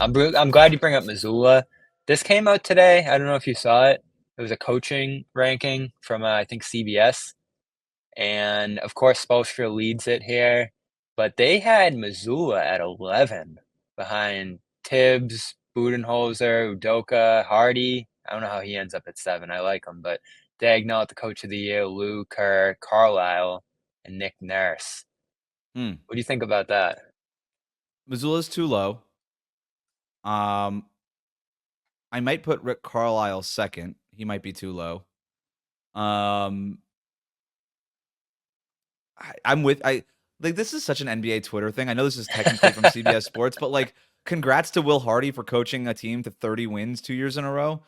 I'm glad you bring up Missoula. This came out today. I don't know if you saw it. It was a coaching ranking from I think CBS, and of course Spoelstra leads it here, but they had Missoula at 11 behind Tibbs, Budenholzer, Udoka, Hardy. I don't know how he ends up at 7. I like him, but Dagnall, the coach of the year, Lou, Kerr, Carlisle, and Nick Nurse. Hmm. What do you think about that? Missoula's too low. Um, I might put Rick Carlisle second. He might be too low. Um, I'm with I like this is such an NBA Twitter thing. I know this is technically from CBS Sports, but like, congrats to Will Hardy for coaching a team to 30 wins 2 years in a row.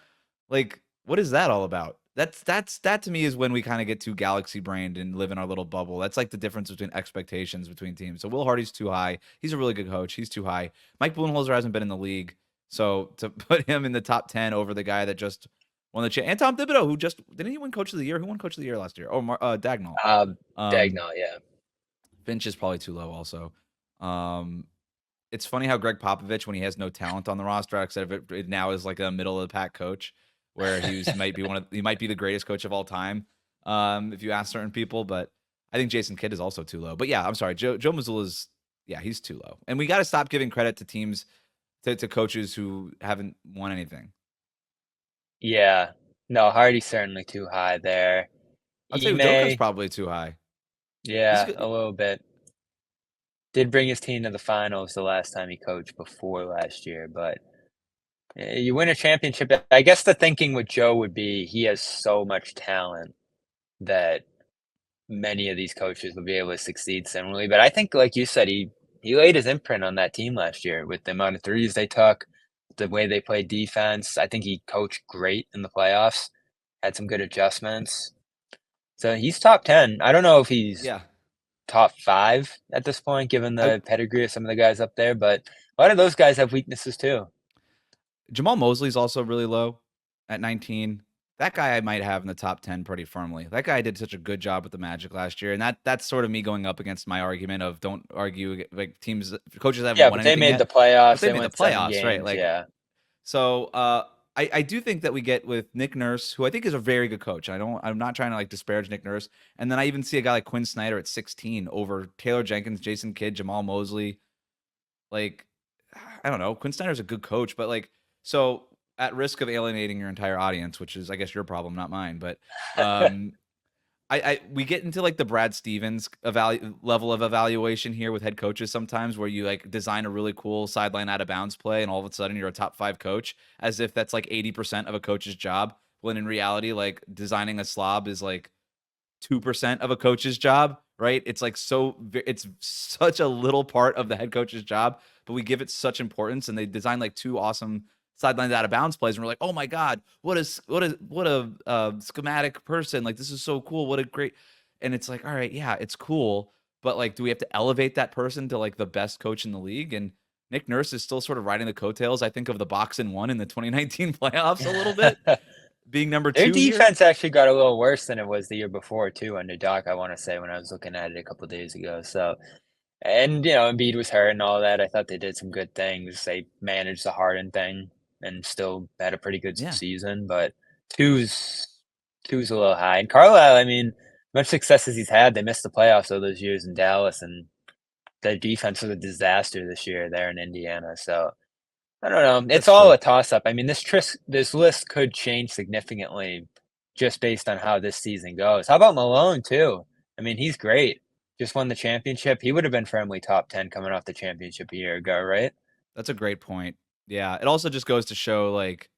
Like, what is that all about? That to me is when we kind of get too galaxy brained and live in our little bubble. That's like the difference between expectations between teams. So Will Hardy's too high. He's a really good coach. He's too high. Mike Budenholzer hasn't been in the league, so to put him in the top 10 over the guy that just won the and Tom Thibodeau, who just didn't he win Coach of the Year? Who won Coach of the Year last year? Oh, Dagnall. Um, Dagnall, yeah. Finch is probably too low also. It's funny how Greg Popovich, when he has no talent on the roster, except it now is like a middle of the pack coach, where he might be the greatest coach of all time, if you ask certain people. But I think Jason Kidd is also too low. But yeah, I'm sorry, Joe Mazzulla is he's too low, and we got to stop giving credit to teams to coaches who haven't won anything. Yeah. No, Hardy's certainly too high there. I'd say Udoka's Ime, probably too high. He's yeah, a good. little bit. Did bring his team to the finals the last time he coached before last year, but you win a championship. I guess the thinking with Joe would be he has so much talent that many of these coaches will be able to succeed similarly. But I think, like you said, he laid his imprint on that team last year with the amount of threes they took, the way they played defense. I think he coached great in the playoffs, had some good adjustments. So he's top 10. I don't know if he's Yeah, top 5 at this point, given I the pedigree of some of the guys up there, but a lot of those guys have weaknesses too. Jamal Mosley's also really low at 19. That guy I might have in the top 10 pretty firmly. That guy did such a good job with the Magic last year, and that's sort of me going up against my argument of don't argue like teams coaches haven't Yeah, won but they anything made the yet, but playoffs, they they made the went 7 playoffs, right? games, Like yeah. so. I do think that we get with Nick Nurse, who I think is a very good coach. I'm not trying to like disparage Nick Nurse, and then I even see a guy like Quinn Snyder at 16 over Taylor Jenkins, Jason Kidd, Jamal Mosley. Like, I don't know. Quinn Snyder's a good coach, but like, so at risk of alienating your entire audience, which is, I guess, your problem, not mine. But um, we get into like the Brad Stevens level of evaluation here with head coaches sometimes, where you like design a really cool sideline out of bounds play, and all of a sudden you're a top 5 coach, as if that's like 80% of a coach's job. When in reality, like designing a slob is like 2% of a coach's job, right? It's such a little part of the head coach's job, but we give it such importance, and they design like 2 awesome sidelines out of bounds plays, and we're like, oh my god, what a schematic person! Like, this is so cool. What a great, and it's like, all right, yeah, it's cool, but like, do we have to elevate that person to like the best coach in the league? And Nick Nurse is still sort of riding the coattails, I think, of the box and one in the 2019 playoffs a little bit, being number Their 2 here. defense actually got a little worse than it was the year before too under Doc, I wanna say, when I was looking at it a couple days ago, so and, Embiid was hurt and all that, I thought they did some good things. They managed the Harden thing and still had a pretty good Yeah, season, but 2's 2's a little high, and Carlisle, I mean, much success as he's had, they missed the playoffs all those years in Dallas, and their defense was a disaster this year there in Indiana, so I don't know. It's that's all true. a toss-up. I mean, this list could change significantly just based on how this season goes. How about Malone too? I mean, he's great. Just won the championship. He would have been firmly top 10 coming off the championship a year ago, right? That's a great point. Yeah, it also just goes to show like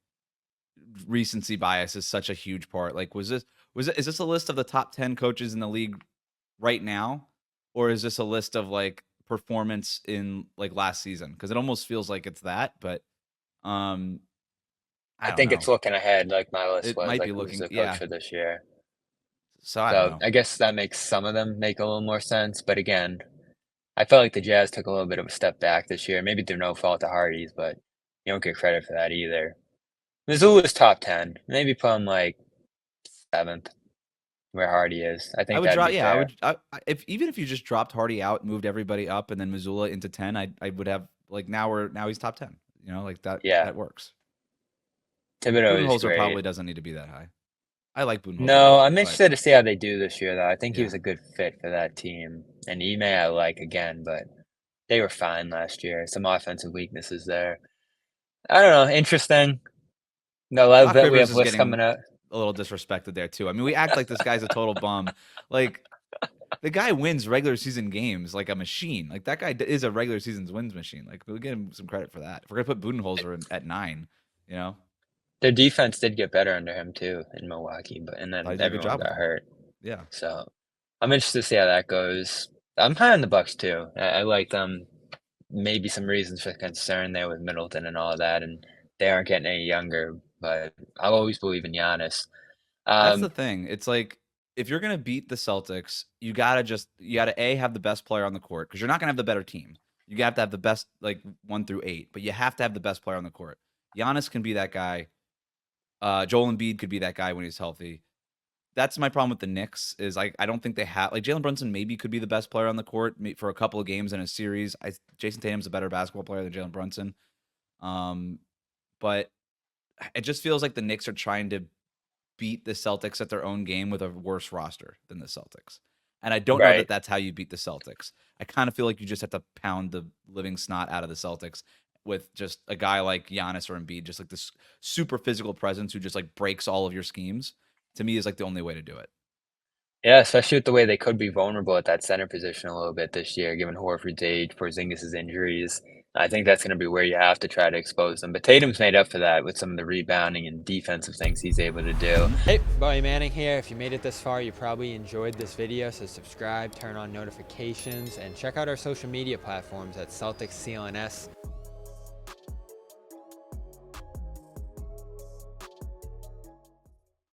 recency bias is such a huge part. Like, is this a list of the top 10 coaches in the league right now, or is this a list of like performance in like last season? Because it almost feels like it's that, but um, I I don't think it's know. looking ahead like my list It was, might be like who's looking, the coach yeah. for this year. So I don't So know. I guess that makes some of them make a little more sense. But again, I felt like the Jazz took a little bit of a step back this year. Maybe through no fault of Hardy's, but you don't get credit for that either. Missoula's top 10. Maybe put him like 7th where Hardy is. I I think would that'd drop. be Yeah, I fair. would. If even if you just dropped Hardy out, moved everybody up, and then Missoula into 10, I would have like now he's top 10. You know, like that Yeah. that works. Thibodeau is Budenholzer probably great. doesn't need to be that high. I like Budenholzer a No, lot, I'm but interested to see how they do this year, though. I think he yeah. was a good fit for that team. And Ime I like again, but they were fine last year. Some offensive weaknesses there. I don't know. Interesting. No, I Doc bet we Rivers have is lists getting coming up. a little disrespected there too. I mean, we act like this guy's a total bum. Like the guy wins regular season games like a machine. Like that guy is a regular season's wins machine. Like we give him some credit for that. If we're gonna put Budenholzer at 9, you know, Their defense did get better under him too in Milwaukee, but and thought he then did a good everyone job with got him. hurt. Yeah, So I'm interested to see how that goes. I'm high on the Bucks too. I like them. Maybe some reasons for concern there with Middleton and all that, and they aren't getting any younger. But I'll always believe in Giannis. that's Um, the thing. It's like if you're gonna beat the Celtics, you gotta a have the best player on the court because you're not gonna have the better team. You have to have the best like 1 through 8, but you have to have the best player on the court. Giannis can be that guy. Joel Embiid could be that guy when he's healthy. That's my problem with the Knicks is like I don't think they have like Jalen Brunson maybe could be the best player on the court for a couple of games in a series. Jason Tatum's a better basketball player than Jalen Brunson, um, but it just feels like the Knicks are trying to beat the Celtics at their own game with a worse roster than the Celtics, and I don't know that right. that's how you beat the Celtics. I kind of feel like you just have to pound the living snot out of the Celtics with just a guy like Giannis or Embiid, just like this super physical presence who just like breaks all of your schemes. To me, is like the only way to do it. Yeah, especially with the way they could be vulnerable at that center position a little bit this year, given Horford's age, Porzingis's injuries. I think that's going to be where you have to try to expose them. But Tatum's made up for that with some of the rebounding and defensive things he's able to do. Hey, Buddy Manning here. If you made it this far, you probably enjoyed this video, so subscribe, turn on notifications, and check out our social media platforms at Celtics CLNS.